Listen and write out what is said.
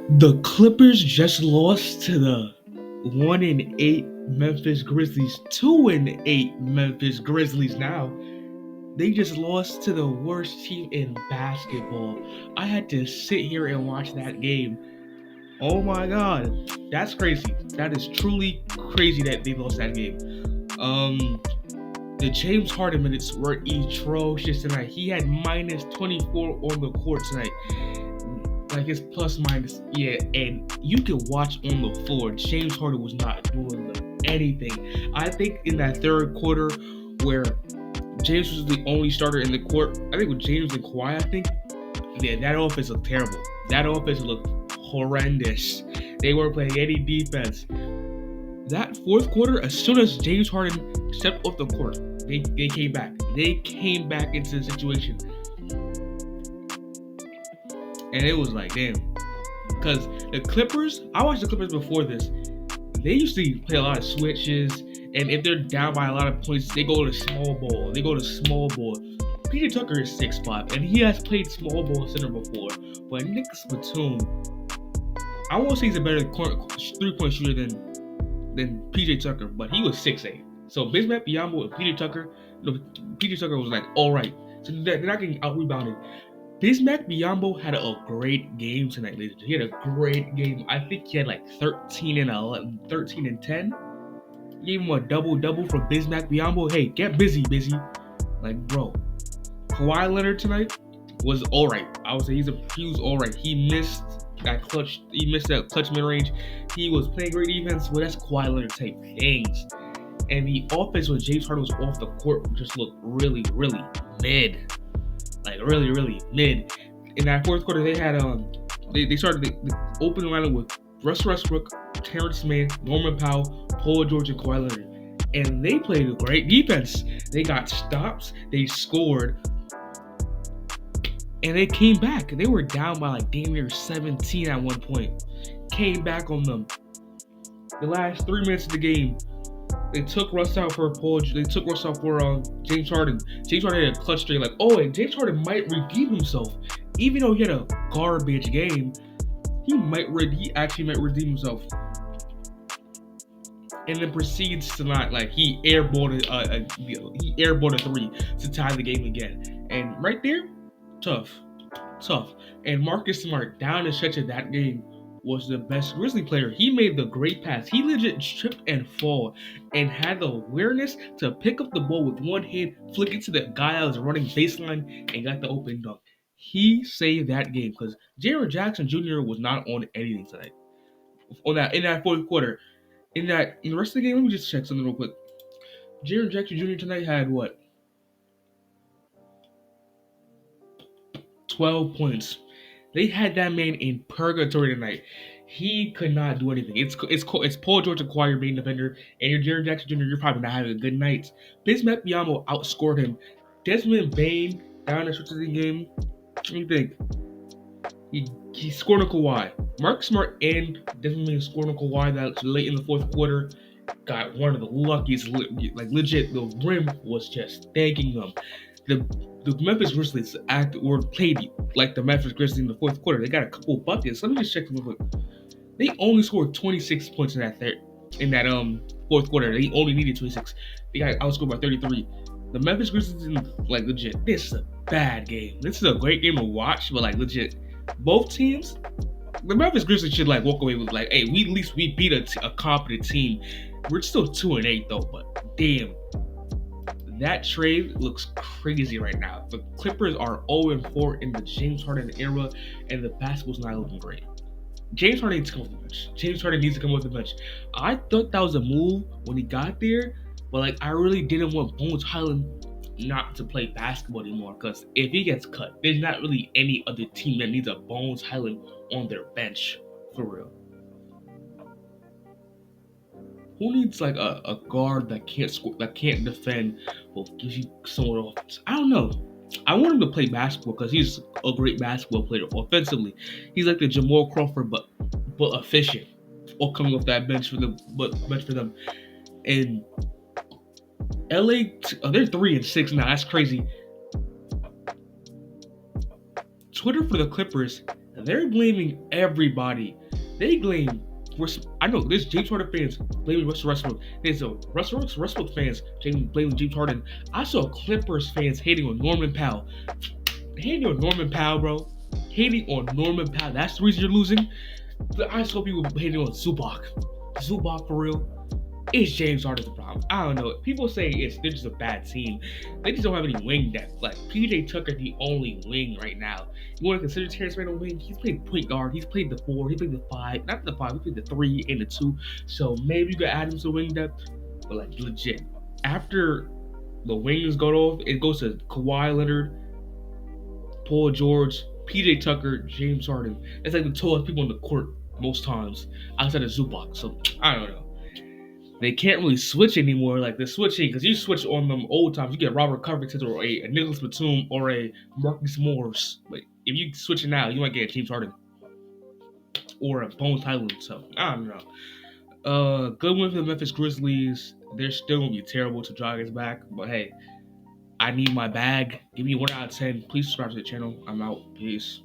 The Clippers just lost to the 1-8 Memphis Grizzlies, 2-8 Memphis Grizzlies now. They just lost to the worst team in basketball. I had to sit here and watch that game. Oh my god, that's crazy. That is truly crazy that they lost that game. Um, the James Harden minutes were atrocious tonight. He had minus 24 on the court tonight. Like his plus minus, yeah, and you can watch on the floor. James Harden was not doing anything. I think in that third quarter, where James was the only starter in the court, I think with James and Kawhi, I think, yeah, that offense looked terrible. That offense looked horrendous. They weren't playing any defense. That fourth quarter, as soon as James Harden stepped off the court, they came back. They came back into the situation. And it was like, damn. Because the Clippers, I watched the Clippers before this. They used to play a lot of switches. And if they're down by a lot of points, they go to small ball. PJ Tucker is 6'5", and he has played small ball center before. But Nick Batum, I won't say he's a better three-point shooter than PJ Tucker, but he was 6'8". So Bismack Biyombo and PJ Tucker was like, all right. So they're not getting out-rebounded. Bismack Biyombo had a great game tonight, ladies. He had a great game. I think he had like 13 and 11, 13 and 10. Gave him a double-double from Bismack Biyombo. Hey, get busy. Like, bro. Kawhi Leonard tonight was all right. I would say he was all right. He missed that clutch mid-range. He was playing great defense. Well, that's Kawhi Leonard type things. And the offense when James Harden was off the court just looked really, really mid. Like really, really mid. In that fourth quarter, they had they started the opening lineup with Russ Westbrook, Terrence Mann, Norman Powell, Paul George, and Kawhi Leonard, and they played a great defense. They got stops, they scored, and they came back. They were down by like damn near 17 at one point. Came back on them. The last 3 minutes of the game, they took Russ out for James Harden. James Harden had a clutch straight, like, oh, and James Harden might redeem himself. Even though he had a garbage game, he actually might redeem himself. And then proceeds to not, like, he airballed a three to tie the game again. And right there, tough. And Marcus Smart, down the stretch of that game, was the best Grizzly player. He made the great pass. He legit tripped and fall and had the awareness to pick up the ball with one hand, flick it to the guy that was running baseline, and got the open dunk. He saved that game because Jaren Jackson Jr. was not on anything tonight. In that fourth quarter. In the rest of the game, let me just check something real quick. Jaren Jackson Jr. tonight had what? 12 points. They had that man in purgatory tonight. He could not do anything. It's Paul George and Kawhi, your main defender, and your Jaren Jackson Jr. You're probably not having a good night. Bismack Biyombo outscored him. Desmond Bane down the stretch of the game. What do you think? He scored on Kawhi. Mark Smart and Desmond Bane scored on Kawhi that late in the fourth quarter. Got one of the luckiest, like legit. The rim was just thanking them. The Memphis Grizzlies played like the Memphis Grizzlies in the fourth quarter. They got a couple buckets. Let me just check real quick. They only scored 26 points in that fourth quarter. They only needed 26. They got outscored by 33. The Memphis Grizzlies, like legit, this is a bad game. This is a great game to watch, but like legit, both teams. The Memphis Grizzlies should like walk away with like, hey, we beat a competent team. We're still 2-8 though, but damn. That trade looks crazy right now. The Clippers are 0-4 in the James Harden era, and the basketball's not looking great. James Harden needs to come off the bench. I thought that was a move when he got there, but like I really didn't want Bones Highland not to play basketball anymore, because if he gets cut, there's not really any other team that needs a Bones Highland on their bench, for real. Who needs like a guard that can't score, that can't defend, but gives you somewhat of offense? I don't know. I want him to play basketball because he's a great basketball player offensively. He's like the Jamal Crawford, but efficient. Or coming off that bench for them, And LA, they're 3-6 now. That's crazy. Twitter for the Clippers They're blaming everybody. They blame. I know there's James Harden fans blaming Russell Westbrook. There's a Russell Westbrook fans blaming James Harden. I saw Clippers fans hating on Norman Powell. Hating on Norman Powell, bro. Hating on Norman Powell. That's the reason you're losing. I saw people hating on Zubac. Zubac for real. It's James Harden's the problem. I don't know. People say they're just a bad team. They just don't have any wing depth. Like PJ Tucker, the only wing right now. You want to consider Terrence Mann a wing? He's played point guard. He's played the 4. He played the 5. Not the 5. He played the 3 and the 2. So maybe you could add him to wing depth. But like legit, after the wings go off, it goes to Kawhi Leonard, Paul George, PJ Tucker, James Harden. That's like the tallest people on the court most times outside of Zubac. So I don't know. They can't really switch anymore. Like they're switching because you switch on them old times. You get Robert Covington or a Nicholas Batum or a Marcus Morris. Like if you switch it now, you might get James Harden or a Bones Highland. So I don't know. Good win for the Memphis Grizzlies. They're still gonna be terrible to Dragons back, but hey, I need my bag. Give me 1 out of 10. Please subscribe to the channel. I'm out. Peace.